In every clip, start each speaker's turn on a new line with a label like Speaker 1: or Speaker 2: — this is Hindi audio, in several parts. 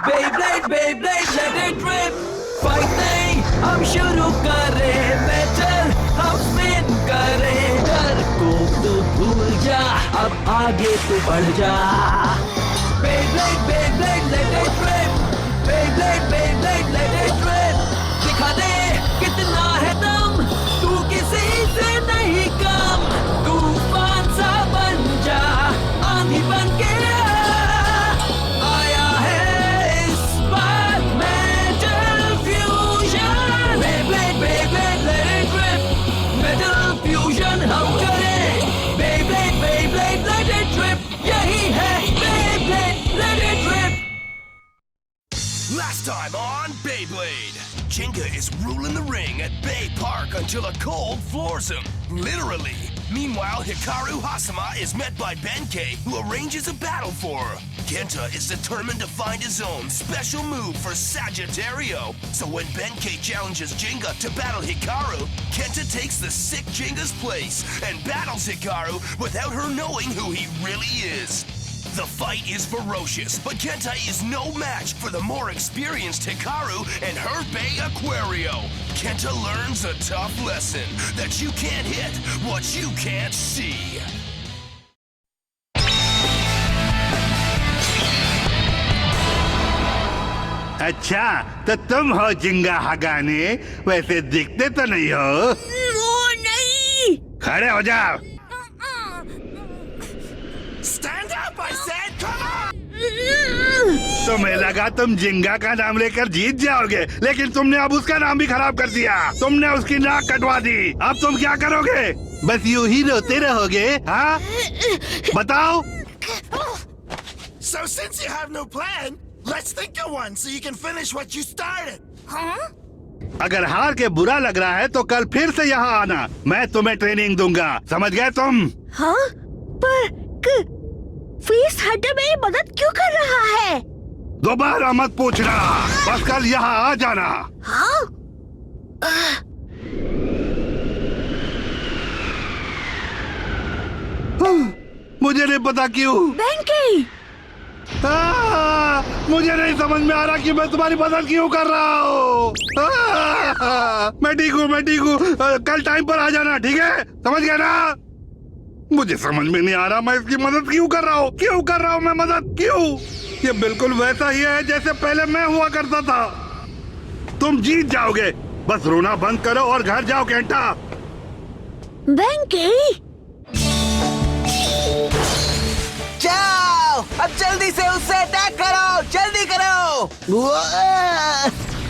Speaker 1: Beyblade, Beyblade, let it rip. Fight नहीं, हम शुरू करें बैटल, हम स्पिन करें। डर को तो भूल जा, अब आगे तो बढ़ जा। Beyblade, Beyblade, let it rip. Beyblade, Beyblade, let it rip. दिखा दे कितना है दम, तू किसी से नहीं कम। तूफान सा बन जा, आंधी बन के आया है इस बार metal fusion. Beyblade, Beyblade, let it rip. Metal fusion हम करें। Beyblade, Beyblade, let it rip. यही है Beyblade, let it rip.
Speaker 2: Last time on Beyblade, Jenga is ruling the ring at Bay Park until a cold floors him. Literally. Meanwhile, Hikaru Hasama is met by Benkei, who arranges a battle for her. Kenta is determined to find his own special move for Sagittario. So when Benkei challenges Jenga to battle Hikaru, Kenta takes the sick Jenga's place and battles Hikaru without her knowing who he really is. The fight is ferocious, but Kenta is no match for the more experienced Hikaru and her Bay Aquario. Kenta learns a tough lesson that you can't hit what you can't see.
Speaker 3: अच्छा, तो तुम हो जिंगा हगाने, वैसे दिखते तो नहीं हो।
Speaker 4: वो नहीं।
Speaker 3: खड़े हो जाओ।
Speaker 2: Stand up, I said! Come on!
Speaker 3: तुम्हें लगा तुम जिंगा का नाम लेकर जीत जाओगे, लेकिन तुमने अब उसका नाम भी खराब कर दिया। तुमने उसकी नाक कटवा दी। अब तुम क्या करोगे? बस यूं ही रोते रहोगे? हाँ? बताओ।
Speaker 5: So since you have no plan, let's think of one so you can finish what you started.
Speaker 4: हाँ?
Speaker 3: अगर हार के बुरा लग रहा है तो कल फिर से यहाँ आना, मैं तुम्हें ट्रेनिंग दूंगा। समझ गए तुम?
Speaker 4: हाँ? पर फीस हटे मेरी मदद क्यों कर रहा है?
Speaker 3: दोबारा मत पूछना, बस कल यहाँ आ जाना।
Speaker 4: हाँ?
Speaker 3: मुझे नहीं पता क्यों।
Speaker 4: बेंकी!
Speaker 3: मुझे नहीं समझ में आ रहा कि मैं तुम्हारी मदद क्यों कर रहा हूँ। मैं ठीक हूँ। कल टाइम पर आ जाना, ठीक है? समझ गया ना? मुझे समझ में नहीं आ रहा मैं इसकी मदद क्यों कर रहा हूँ मैं मदद क्यों? ये बिल्कुल वैसा ही है जैसे पहले मैं हुआ करता था। तुम जीत जाओगे, बस रोना बंद करो और घर जाओ केंटा।
Speaker 4: बेंकी!
Speaker 6: जाओ, अब जल्दी से उससे अटैक करो, जल्दी करो।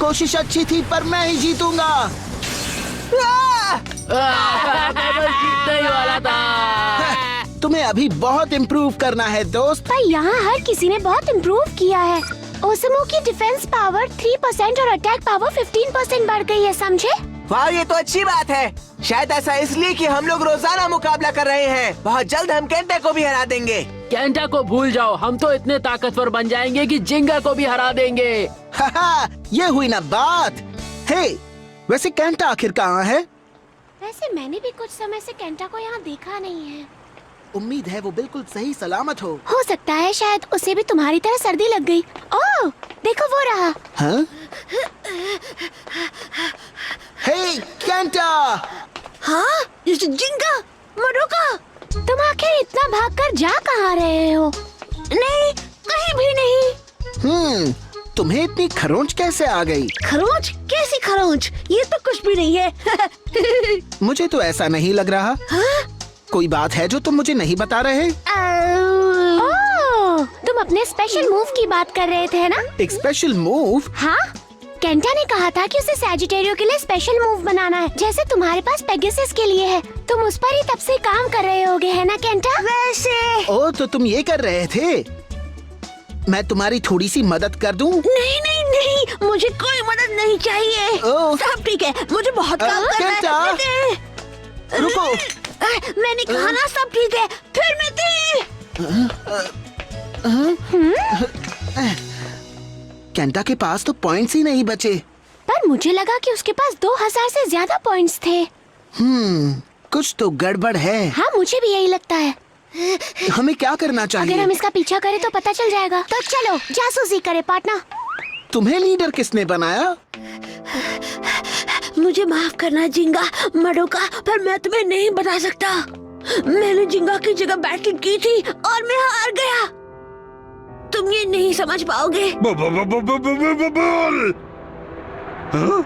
Speaker 6: कोशिश अच्छी थी पर मैं ही जीतूंगा।
Speaker 7: जीतने ही वाला था।
Speaker 6: तुम्हें अभी बहुत इम्प्रूव करना है दोस्त।
Speaker 4: पर यहाँ हर किसी ने बहुत इम्प्रूव किया है। ओसमो की डिफेंस पावर 3% और अटैक पावर 15% बढ़ गई है, समझे?
Speaker 6: वाह, ये तो अच्छी बात है। शायद ऐसा इसलिए कि हम लोग रोजाना मुकाबला कर रहे हैं। बहुत जल्द हम केंटा को भी हरा देंगे।
Speaker 7: केंटा को भूल जाओ, हम तो इतने ताकतवर बन जाएंगे कि जिंगा को भी हरा देंगे।
Speaker 6: ये हुई ना बात। हे, वैसे केंटा आखिर कहाँ है?
Speaker 4: वैसे मैंने भी कुछ समय से केंटा को यहाँ देखा नहीं है।
Speaker 6: उम्मीद है वो बिल्कुल सही सलामत हो
Speaker 4: सकता है शायद उसे भी तुम्हारी तरह सर्दी लग गई। ओह, देखो वो रहा।
Speaker 6: हाँ? हे केंटा!
Speaker 4: हाँ? जिंगा, मरोका! तुम आखिर इतना भागकर जा कहाँ रहे हो? नहीं, कहीं भी नहीं।
Speaker 6: तुम्हें इतनी खरोंच कैसे आ गई?
Speaker 4: खरोंच? कैसी खरोंच? ये तो कुछ भी नहीं है।
Speaker 6: मुझे तो ऐसा नहीं लग रहा।
Speaker 4: हाँ?
Speaker 6: कोई बात है जो तुम मुझे नहीं बता रहे?
Speaker 4: तुम अपने स्पेशल मूव की बात कर रहे थे ना?
Speaker 6: एक स्पेशल मूव?
Speaker 4: हाँ, केंटा ने कहा था कि उसे सैजिटेरियो के लिए स्पेशल मूव बनाना है, जैसे तुम्हारे पास पेगासस के लिए है। तुम उस पर ही तब से काम कर रहे होगे, है ना केंटा? वैसे
Speaker 6: ओ, तो तुम ये कर रहे थे। मैं तुम्हारी थोड़ी सी मदद कर दूं?
Speaker 4: नहीं नहीं नहीं, मुझे कोई मदद नहीं चाहिए। सब ठीक है, मुझे बहुत काम करना है।
Speaker 6: रुको।
Speaker 4: मैंने कहा ना सब ठीक है, फिर मैं थी।
Speaker 6: केंटा के पास तो पॉइंट्स ही नहीं बचे।
Speaker 4: पर मुझे लगा कि उसके पास 2000 से ज्यादा पॉइंट्स थे।
Speaker 6: कुछ तो गड़बड़ है।
Speaker 4: हाँ, मुझे भी यही लगता है।
Speaker 6: हमें क्या करना चाहिए?
Speaker 4: अगर हम इसका पीछा करें तो पता चल जाएगा। तो चलो जासूसी करें पार्टनर।
Speaker 8: तुम्हें लीडर किसने बनाया?
Speaker 4: मुझे माफ करना जिंगा मडोका, पर मैं तुम्हें नहीं बता सकता। मैंने जिंगा की जगह बैटल की थी और मैं हार गया। तुम ये नहीं समझ पाओगे।
Speaker 3: बोल। हाँ?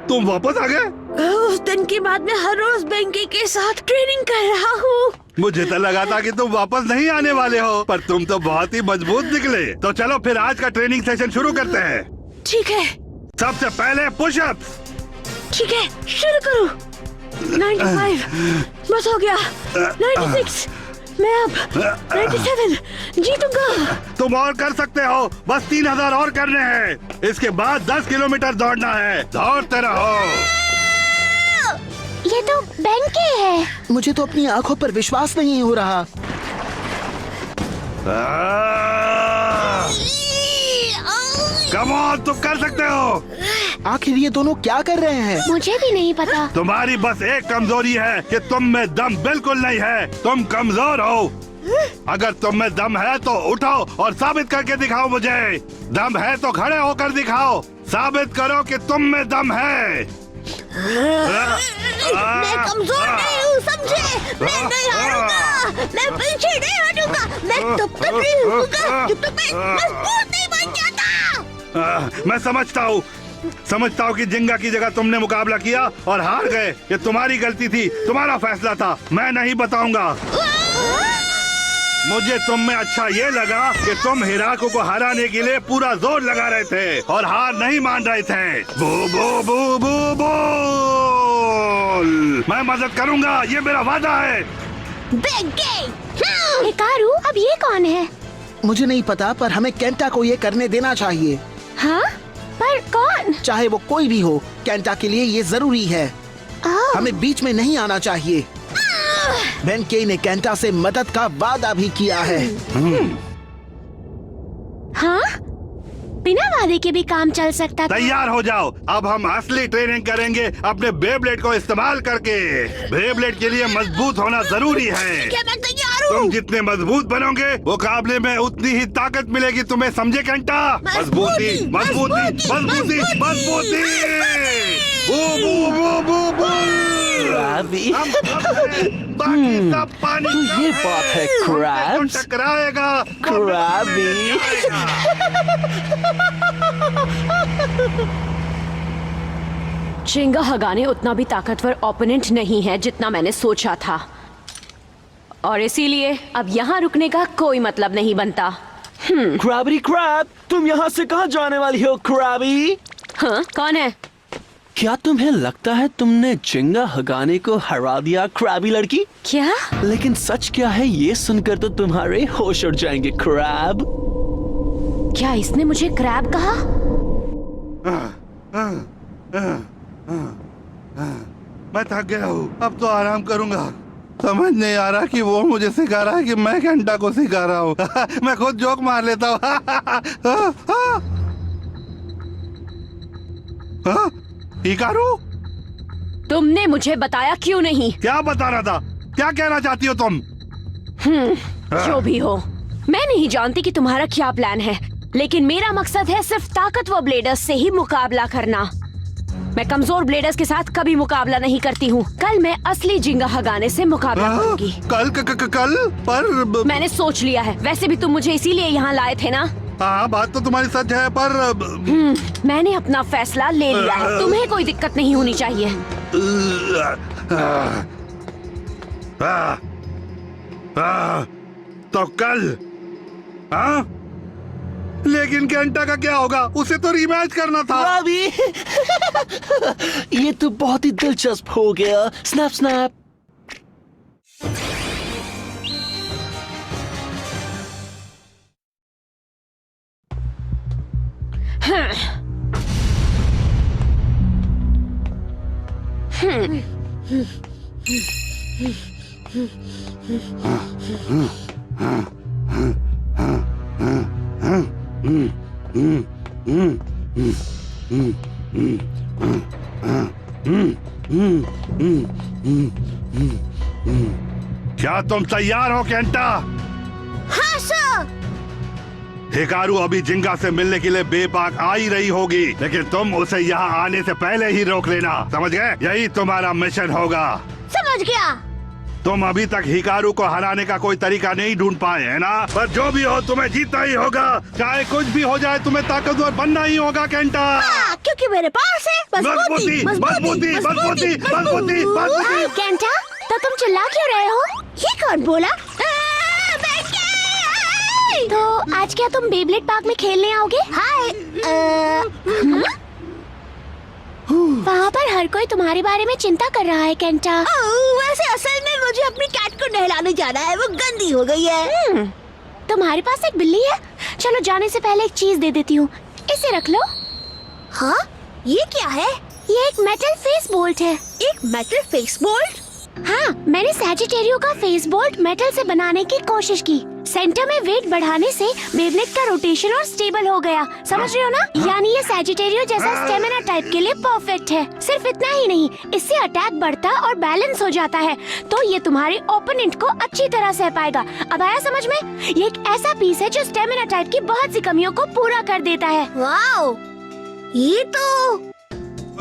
Speaker 3: तुम वापस आ गए?
Speaker 4: उस दिन के बाद मैं हर रोज बेंकी के साथ ट्रेनिंग कर रहा हूँ।
Speaker 3: मुझे तो लगा था कि तुम वापस नहीं आने वाले हो, पर तुम तो बहुत ही मजबूत निकले। तो चलो फिर आज का ट्रेनिंग सेशन शुरू करते हैं।
Speaker 4: ठीक है।
Speaker 3: सबसे पहले पुशअप्स।
Speaker 4: ठीक है, शुरू करो। 95 बस हो गया। 96 मैं अब 97 जीतूंगा।
Speaker 3: तुम और कर सकते हो, बस 3000 और करने हैं। इसके बाद 10 किलोमीटर दौड़ना है। दौड़ते रहो।
Speaker 4: ये तो बेंकी है।
Speaker 8: मुझे तो अपनी आंखों पर विश्वास नहीं हो रहा।
Speaker 3: कम ऑन, तुम कर सकते हो।
Speaker 8: आखिर ये दोनों क्या कर रहे हैं?
Speaker 4: मुझे भी नहीं पता।
Speaker 3: तुम्हारी बस एक कमजोरी है कि तुम में दम बिल्कुल नहीं है। तुम कमजोर हो। अगर तुम में दम है तो उठो और साबित करके दिखाओ मुझे। दम है तो खड़े होकर दिखाओ। साबित करो कि तुम में दम है।
Speaker 4: मैं कमजोर नहीं हूँ, समझे? मैं नहीं हारूंगा। मैं पीछे नहीं हटूंगा। मैं तब तक नहीं हूँगा जब तक मैं मजबूत नहीं बन जाता।
Speaker 3: मैं समझता हूँ कि जिंगा की जगह तुमने मुकाबला किया और हार गए। ये तुम्हारी गलती थी, तुम्हारा फैसला था। मैं नहीं बताऊंगा। मुझे तुम में अच्छा ये लगा कि तुम हिराको को हराने के लिए पूरा जोर लगा रहे थे और हार नहीं मान रहे थे। बू बू बू बू बोल। मैं मदद करूंगा, ये मेरा वादा है।
Speaker 4: हिकारू, अब ये कौन है?
Speaker 8: मुझे नहीं पता, पर हमें केंटा को ये करने देना चाहिए।
Speaker 4: हाँ? पर कौन?
Speaker 8: चाहे वो कोई भी हो, केंटा के लिए ये जरूरी है। हमें बीच में नहीं आना चाहिए। बेंकी ने केंटा से मदद का वादा भी किया है।
Speaker 4: हाँ? बिना वादे के भी काम चल सकता था।
Speaker 3: तैयार हो जाओ, अब हम असली ट्रेनिंग करेंगे अपने बेब्लेड को इस्तेमाल करके। बेब्लेड के लिए मजबूत होना जरूरी है।
Speaker 4: क्या मैं तैयार हूँ?
Speaker 3: तुम जितने मजबूत बनोगे मुकाबले में उतनी ही ताकत मिलेगी तुम्हें, समझे केंटा? मजबूती मजबूती मजबूती मजबूती। बू बू बू बू बू। बाकी सब पानी
Speaker 7: तो ये बात है क्रैब्स।
Speaker 3: टकराएगा
Speaker 7: क्रैबी।
Speaker 9: जिंगा हगाने उतना भी ताकतवर ओपोनेंट नहीं है जितना मैंने सोचा था, और इसीलिए अब यहाँ रुकने का कोई मतलब नहीं बनता।
Speaker 7: क्रैबरी क्रैब, तुम यहाँ से कहाँ जाने वाली हो क्रैबी?
Speaker 9: हाँ, कौन है?
Speaker 7: क्या तुम्हें लगता है तुमने जिंगा हगाने को हरा दिया क्रैबी लड़की?
Speaker 9: क्या?
Speaker 7: लेकिन सच क्या है ये सुनकर तो तुम्हारे होश उड़ जाएंगे क्रैब।
Speaker 9: क्या इसने मुझे क्रैब कहा?
Speaker 3: मैं थक गया हूँ, अब तो आराम करूंगा। समझ नहीं आ रहा कि वो मुझे सिखा रहा है कि मैं केंटा को सिखा रहा हूँ। मैं खुद जोक मार लेता हूँ। हिकारू,
Speaker 9: तुमने मुझे बताया क्यों नहीं?
Speaker 3: क्या बता रहा था? क्या कहना चाहती हो तुम?
Speaker 9: जो भी हो, मैं नहीं जानती कि तुम्हारा क्या प्लान है, लेकिन मेरा मकसद है सिर्फ ताकतवर ब्लेडर्स से ही मुकाबला करना। मैं कमजोर ब्लेडर्स के साथ कभी मुकाबला नहीं करती हूँ। कल मैं असली जिंगा हगाने से मुकाबला करूंगी।
Speaker 3: कल पर
Speaker 9: मैंने सोच लिया है। वैसे भी तुम मुझे इसीलिए यहाँ लाए थे ना?
Speaker 3: हाँ, बात तो तुम्हारी सच है, पर
Speaker 9: मैंने अपना फैसला ले लिया है। तुम्हें कोई दिक्कत नहीं होनी चाहिए।
Speaker 3: तो कल? हाँ? लेकिन केंटा का क्या होगा? उसे तो रीमैच करना था।
Speaker 7: क्रैबी, ये तो बहुत ही दिलचस्प हो गया। Snap snap.
Speaker 3: क्या तुम तैयार हो केंटा?
Speaker 4: हाँ सर।
Speaker 3: हिकारू अभी जिंगा से मिलने के लिए बेबाक आ ही रही होगी, लेकिन तुम उसे यहाँ आने से पहले ही रोक लेना, समझ गए? यही तुम्हारा मिशन होगा।
Speaker 4: समझ गया।
Speaker 3: तुम अभी तक हिकारू को हराने का कोई तरीका नहीं ढूंढ पाए, है ना? पर जो भी हो तुम्हें जीतना ही होगा, चाहे कुछ भी हो जाए, तुम्हें ताकतवर बनना ही होगा केंटा।
Speaker 4: हाँ, क्योंकि मेरे पास है
Speaker 3: मजबूती, मजबूती, मजबूती, मजबूती, मजबूती।
Speaker 9: केंटा, तो तुम चिल्ला क्यों रहे हो?
Speaker 4: ये कौन बोला?
Speaker 9: तो आज क्या तुम बेब्लेड पार्क में खेलने आओगे?
Speaker 4: हाय।
Speaker 9: वहाँ पर हर कोई तुम्हारे बारे में चिंता कर रहा है केंटा।
Speaker 4: वैसे असल में मुझे अपनी कैट को नहलाने जाना है, वो गंदी हो गई है।
Speaker 9: तुम्हारे पास एक बिल्ली है? चलो जाने से पहले एक चीज दे देती हूँ, इसे रख लो।
Speaker 4: हाँ, ये क्या है?
Speaker 9: ये एक मेटल फेस बोल्ट है।
Speaker 4: एक मेटल फेस बोल्ट?
Speaker 9: हाँ, मैंने सैजिटेरियो का फेस बोल्ट मेटल से बनाने की कोशिश की। सेंटर में वेट बढ़ाने से बेब्लेड का रोटेशन और स्टेबल हो गया, समझ रहे हो ना? यानी ये सैजिटेरियो जैसा स्टेमिना टाइप के लिए परफेक्ट है। सिर्फ इतना ही नहीं, इससे अटैक बढ़ता और बैलेंस हो जाता है, तो ये तुम्हारे ओपोनेंट को अच्छी तरह सह पाएगा। अब आया समझ में? ये एक ऐसा पीस है जो स्टेमिना टाइप की बहुत सी कमियों को पूरा कर देता है।
Speaker 4: वाओ, ये तो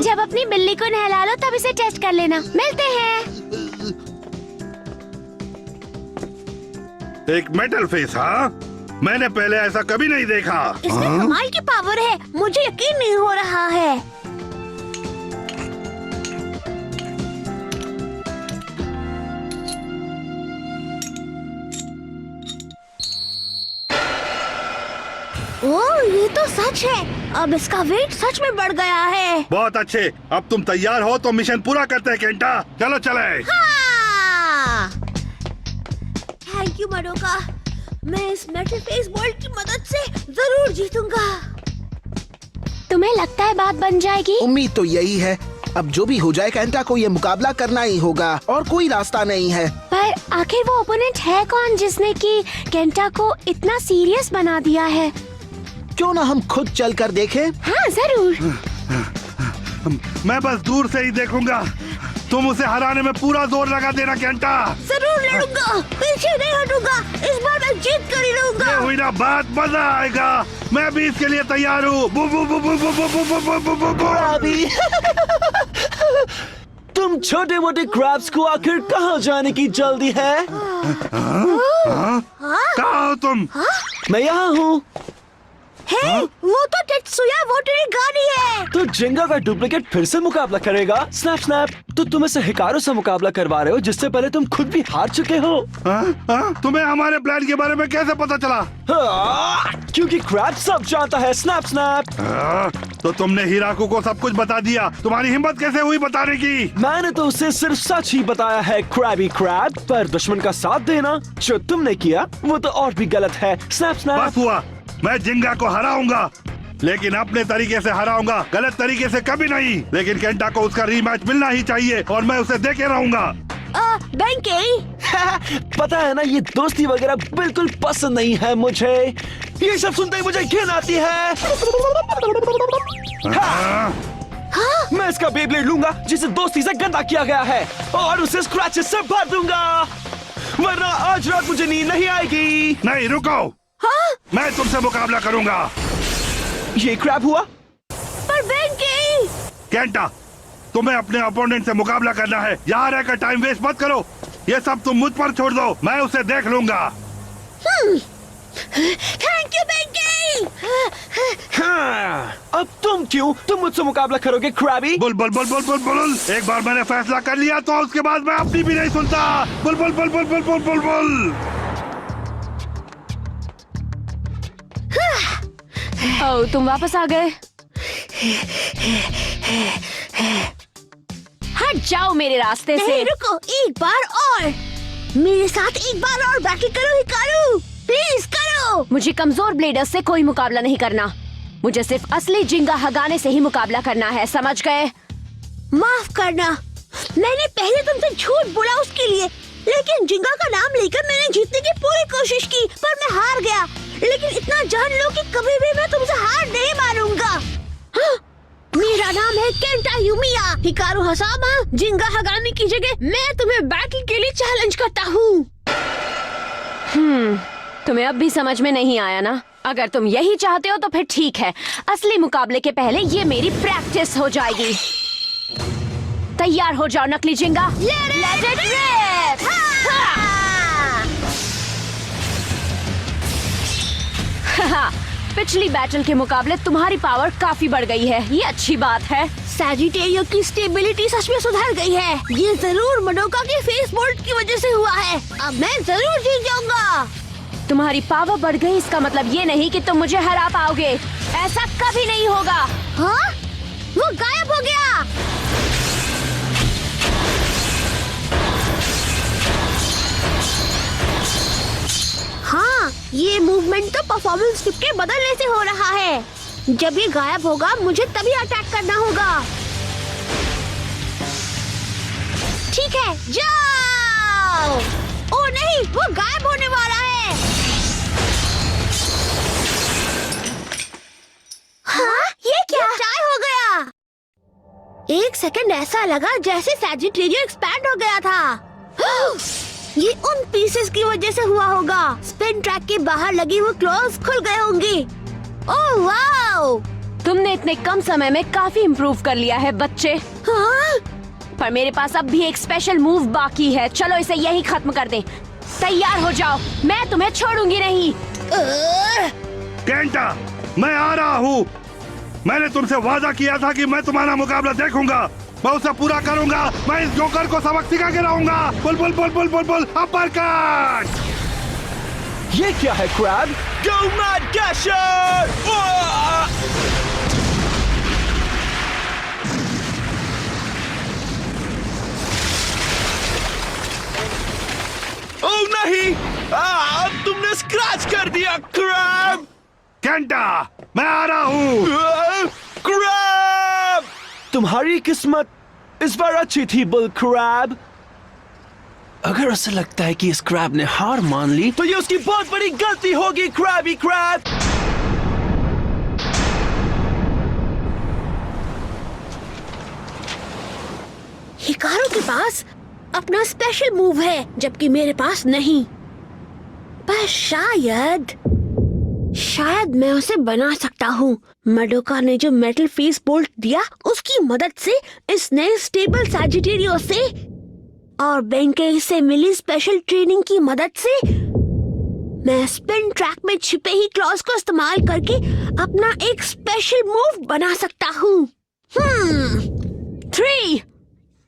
Speaker 9: जब अपनी बिल्ली को नहला लो तब इसे टेस्ट कर लेना। मिलते हैं।
Speaker 3: एक मेटल फेस? हाँ, मैंने पहले ऐसा कभी नहीं देखा।
Speaker 4: इसमें कमाल की पावर है, मुझे यकीन नहीं हो रहा है। ओह, ये तो सच है। अब इसका वेट सच में बढ़ गया है।
Speaker 3: बहुत अच्छे, अब तुम तैयार हो तो मिशन पूरा करते हैं केंटा। चलो चले।
Speaker 4: हाँ! थैंक यू मडोका, मैं इस मेटल फेस बोल्ट की मदद से जरूर जीतूंगा।
Speaker 9: तुम्हें लगता है बात बन जाएगी?
Speaker 8: उम्मीद तो यही है। अब जो भी हो जाए केंटा को ये मुकाबला करना ही होगा और कोई रास्ता नहीं है।
Speaker 9: पर आखिर वो ओपोनेंट है कौन जिसने कि केंटा को इतना सीरियस बना दिया है?
Speaker 8: क्यों ना हम खुद चल कर देखें?
Speaker 9: हाँ जरूर।
Speaker 3: मैं बस दूर से ही देखूंगा, तुम उसे हराने में पूरा जोर लगा देना केंटा।
Speaker 4: जरूर लड़ूंगा, पीछे नहीं हटूंगा, इस बार मैं जीत कर ही रहूंगा।
Speaker 3: ये हुई ना बात, मजा आएगा। मैं भी इसके लिए तैयार हूँ। बु बु बु बु बु बु बु बु बु बु बु बु।
Speaker 7: अभी तुम छोटे मोटे क्रैब्स को आखिर कहाँ जाने की जल्दी है?
Speaker 3: कहाँ हो तुम?
Speaker 7: मैं यहाँ हूँ।
Speaker 4: हे, वो तो टेत्सुया वोटोरिगामी है।
Speaker 7: तो जिंगा का डुप्लीकेट फिर से मुकाबला करेगा? स्नैप स्नैप, तो तुम इसे हिकारू से मुकाबला करवा रहे हो जिससे पहले तुम खुद भी हार चुके हो।
Speaker 3: तुम्हें हमारे प्लान के बारे में कैसे पता चला?
Speaker 7: क्योंकि क्रैब सब जानता है। स्नैप स्नैप,
Speaker 3: तो तुमने हिराकू को सब कुछ बता दिया, तुम्हारी हिम्मत कैसे हुई बताने की?
Speaker 7: मैंने तो उसे सिर्फ सच ही बताया है क्रैबी क्रैब, पर दुश्मन का साथ देना जो तुमने किया वो तो और भी गलत है। स्नैप स्नैप,
Speaker 3: बस हुआ, मैं जिंगा को हराऊंगा, लेकिन अपने तरीके से हराऊंगा, गलत तरीके से कभी नहीं। लेकिन केंटा को उसका रीमैच मिलना ही चाहिए और मैं उसे देके रहूंगा।
Speaker 4: बेंकी,
Speaker 7: पता है ना, ये दोस्ती वगैरह बिल्कुल पसंद नहीं है मुझे। ये सब सुनते ही मुझे घिन आती है। मैं इसका बेब्लेड लूंगा जिसे दोस्ती से गंदा किया गया है और उसे स्क्रैचेस से भर दूंगा, वरना आज रात मुझे नींद नहीं आएगी।
Speaker 3: नहीं, रुको। मैं तुमसे मुकाबला करूंगा।
Speaker 7: ये क्रैब हुआ?
Speaker 4: पर बेंकी,
Speaker 3: केंटा, तुम्हें अपने अपोनेंट से मुकाबला करना है, यहाँ रहकर टाइम वेस्ट मत करो। ये सब तुम मुझ पर छोड़ दो, मैं उसे देख लूंगा।
Speaker 4: Thank you Benkei.
Speaker 7: हाँ, अब तुम मुझसे मुकाबला करोगे crabby?
Speaker 3: Bull bull bull bull bull bull. एक बार मैंने फैसला कर लिया तो उसके बाद मैं अपनी भी नहीं सुनता। Bull bull bull bull bull bull bull bull.
Speaker 9: Oh, तुम वापस आ गए। हट जाओ मेरे रास्ते से।
Speaker 4: नहीं, रुको, एक बार और मेरे साथ एक बार और बैटल करो हिकारू, प्लीज करो।
Speaker 9: मुझे कमजोर ब्लेडर्स से कोई मुकाबला नहीं करना, मुझे सिर्फ असली जिंगा हगाने से ही मुकाबला करना है, समझ गए?
Speaker 4: माफ करना, मैंने पहले तुमसे झूठ बोला उसके लिए, लेकिन जिंगा का नाम लेकर मैंने जीतने की पूरी कोशिश की, पर मैं हार गया। लेकिन इतना जान लो कि कभी भी मैं तुमसे हार नहीं मानूंगा। हाँ, मेरा नाम है केंटा यूमिया। हिकारू हसामा, जिंगा हगामी की जगह मैं तुम्हें बैटल के लिए चैलेंज करता हूँ।
Speaker 9: तुम्हें अब भी समझ में नहीं आया ना? अगर तुम यही चाहते हो तो फिर ठीक है। असली मुकाबले के पहले ये मेरी प्रैक्टिस हो जाएगी। तैयार हो जाओ नकली जिंगा। Let it rip! हाँ। पिछली बैटल के मुकाबले तुम्हारी पावर काफी बढ़ गई है, ये अच्छी बात है।
Speaker 4: सैजिटेरियो की स्टेबिलिटी सच में सुधर गई है। ये जरूर मडोका के फेस बोल्ट की वजह से हुआ है। अब मैं जरूर जीत जाऊंगा।
Speaker 9: तुम्हारी पावर बढ़ गई इसका मतलब ये नहीं कि तुम मुझे हरा पाओगे। ऐसा कभी नहीं होगा।
Speaker 4: हाँ? वो गायब हो गया। हाँ, ये मूवमेंट तो परफॉर्मेंस स्क्रिप्ट के बदलने से हो रहा है। जब ये गायब होगा मुझे तभी अटैक करना होगा। ठीक है, जाओ। ओ नहीं, वो गायब होने वाला है। हाँ, ये क्या? चाय हो गया। एक सेकंड ऐसा लगा जैसे सैजिटेरियो एक्सपैंड हो गया था। ये उन पीसेस की वजह से हुआ होगा। स्पिन ट्रैक के बाहर लगी वो क्लॉज खुल गए होंगे। Oh wow!
Speaker 9: तुमने इतने कम समय में काफी इम्प्रूव कर लिया है बच्चे।
Speaker 4: हाँ?
Speaker 9: पर मेरे पास अब भी एक स्पेशल मूव बाकी है। चलो इसे यहीं खत्म कर दें। तैयार हो जाओ, मैं तुम्हें छोड़ूंगी नहीं।
Speaker 3: केंटा, मैं आ रहा हूँ। मैंने तुमसे वादा किया था कि मैं तुम्हारा मुकाबला देखूंगा। मैं उसे पूरा करूंगा। मैं इस जोकर को सबक सिखा के रहूंगा। Bull bull bull bull bull bull uppercut.
Speaker 7: ये क्या है क्रैब? Go Mad Gasher! ओह नहीं! अब तुमने स्क्रैच कर दिया क्रैब!
Speaker 3: केंटा, मैं आ रहा हूँ।
Speaker 7: क्रैब! तुम्हारी किस्मत इस बार अच्छी थी बुल क्रैब। अगर उसे लगता है कि इस क्रैब ने हार मान ली तो ये उसकी बहुत बड़ी गलती होगी क्रैबी क्रैब।
Speaker 4: हिकारू के पास अपना स्पेशल मूव है जबकि मेरे पास नहीं। पर शायद मैं उसे बना सकता हूँ। मडोका ने जो मेटल फेस बोल्ट दिया उसकी मदद से इस नए स्टेबल सैजिटेरियो से और बेंके से मिली स्पेशल ट्रेनिंग की मदद से मैं स्पिन ट्रैक में छिपे ही क्लॉज को इस्तेमाल करके अपना एक स्पेशल मूव बना सकता हूँ।
Speaker 9: 3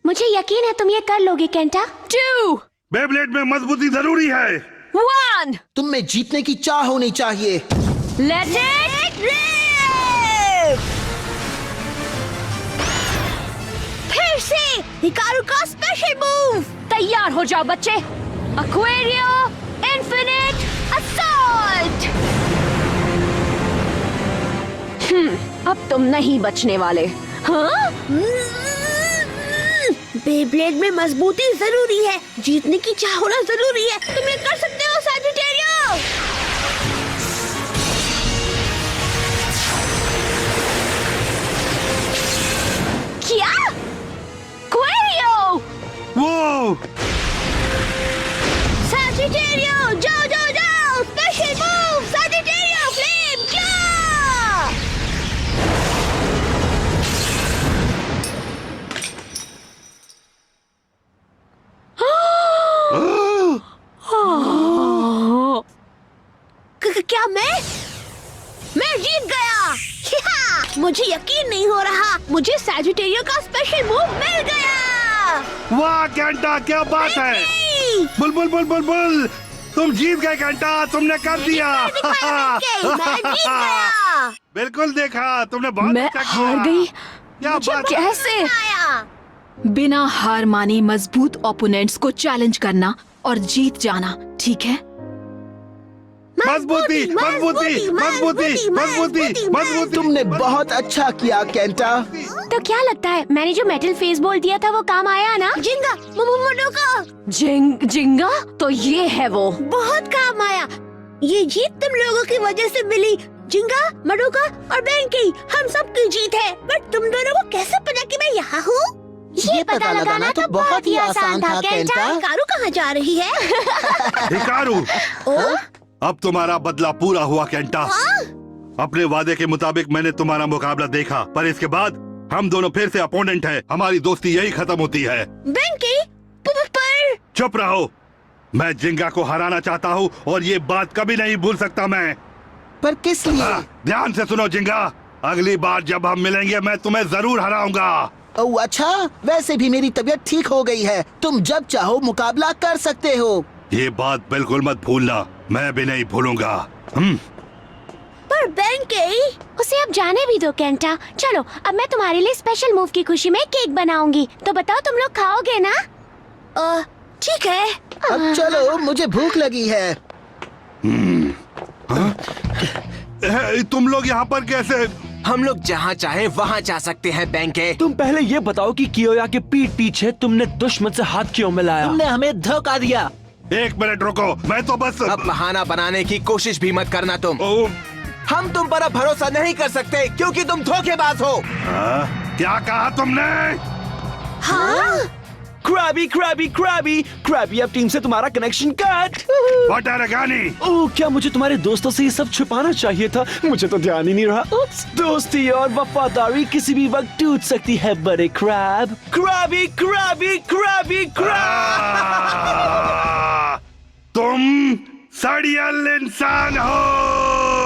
Speaker 9: मुझे यकीन है तुम ये कर लोगे केंटा। 2
Speaker 3: बेब्लेड में मजबूती जरूरी है।
Speaker 9: 1
Speaker 8: तुम में जीतने की चाह होनी चाहिए।
Speaker 9: Let it rip!
Speaker 4: फिर से हिकारू का स्पेशल मूव।
Speaker 9: तैयार हो जाओ बच्चे। Aquario Infinite Assault! अब तुम नहीं बचने वाले। हाँ?
Speaker 4: बेब्लेड में मजबूती जरूरी है। जीतने की चाह होना जरूरी है। तुम ये कर सकते हो सैजिटेरियो।
Speaker 9: क्या? क्वेरियो!
Speaker 3: वो
Speaker 4: सैजिटेरियो जाओ जाओ जाओ। स्पेशल मूव सैजिटेरियो फ्लेम जा। क्या मैं जीत गया। मुझे यकीन नहीं हो रहा। मुझे सैजिटेरियो का स्पेशल मूव मिल गया।
Speaker 3: वाह केंटा, क्या बात है। Bull bull bull bull bull, तुम जीत गए केंटा। तुमने कर दिया।
Speaker 4: मैं जीत गया।
Speaker 3: बिल्कुल देखा, तुमने बहुत
Speaker 9: मैं
Speaker 3: अच्छा किया।
Speaker 9: हार गई।
Speaker 3: क्या बात है।
Speaker 9: कैसे?
Speaker 10: बिना हार माने मजबूत ओपोनेंट्स को चैलेंज करना और जीत जाना, ठीक है?
Speaker 3: मजबूती मजबूती मजबूती मजबूती मजबूती।
Speaker 8: तुमने बहुत अच्छा किया केंटा।
Speaker 9: तो क्या लगता है मैंने जो मेटल फेस बोल्ट दिया था वो काम आया ना?
Speaker 4: जिंगा मडोका
Speaker 9: जिंगा तो ये है वो।
Speaker 4: बहुत काम आया। ये जीत तुम लोगों की वजह से मिली। जिंगा, मडोका और बेंकी, हम सब की जीत है। बट तुम दोनों को कैसे पता कि मैं यहाँ हूँ?
Speaker 8: ये पता लगाना तो बहुत ही आसान था केंटा।
Speaker 4: हिकारू कहाँ जा रही है?
Speaker 3: हिकारू, अब तुम्हारा बदला पूरा हुआ केंटा। अपने वादे के मुताबिक मैंने तुम्हारा मुकाबला देखा, पर इसके बाद हम दोनों फिर से अपोनेंट हैं। हमारी दोस्ती यही खत्म होती है।
Speaker 4: बेंकी, पर
Speaker 3: चुप रहो। मैं जिंगा को हराना चाहता हूँ और ये बात कभी नहीं भूल सकता मैं।
Speaker 8: पर किस लिए?
Speaker 3: ध्यान से सुनो जिंगा, अगली बार जब हम मिलेंगे मैं तुम्हें जरूर हराऊंगा।
Speaker 8: ओह अच्छा, वैसे भी मेरी तबीयत ठीक हो गई है। तुम जब चाहो मुकाबला कर सकते हो।
Speaker 3: ये बात बिल्कुल मत भूलना, मैं भी नहीं भूलूंगा।
Speaker 4: पर बेंकी,
Speaker 9: उसे अब जाने भी दो केंटा। चलो अब मैं तुम्हारे लिए स्पेशल मूव की खुशी में केक बनाऊंगी, तो बताओ तुम लोग खाओगे ना?
Speaker 4: ठीक है।
Speaker 8: अब चलो, मुझे भूख लगी है।
Speaker 3: तुम लोग यहाँ पर कैसे?
Speaker 6: हम लोग जहाँ चाहे वहाँ जा सकते हैं बेंके।
Speaker 7: तुम पहले ये बताओ कि कियोया के पीठ पीछे तुमने दुश्मन से हाथ क्यों मिलाया?
Speaker 8: तुमने हमें धोखा दिया।
Speaker 3: एक मिनट रुको, मैं तो बस।
Speaker 6: अब बहाना बनाने की कोशिश भी मत करना तुम। हम तुम पर अब भरोसा नहीं कर सकते क्योंकि तुम धोखेबाज हो।
Speaker 3: क्या कहा तुमने?
Speaker 4: हाँ?
Speaker 7: क्रैबी क्रैबी क्रैबी क्रैबी, अब टीम से तुम्हारा connection cut.
Speaker 3: What are you?
Speaker 7: ओह, क्या मुझे तुम्हारे दोस्तों से ये सब छुपाना चाहिए था? मुझे तो ध्यान ही नहीं रहा। उप्स, दोस्ती और वफादारी किसी भी वक्त टूट सकती है बड़े crab. Krabby Krabby Krabby crab.
Speaker 3: तुम सड़ियल इंसान हो।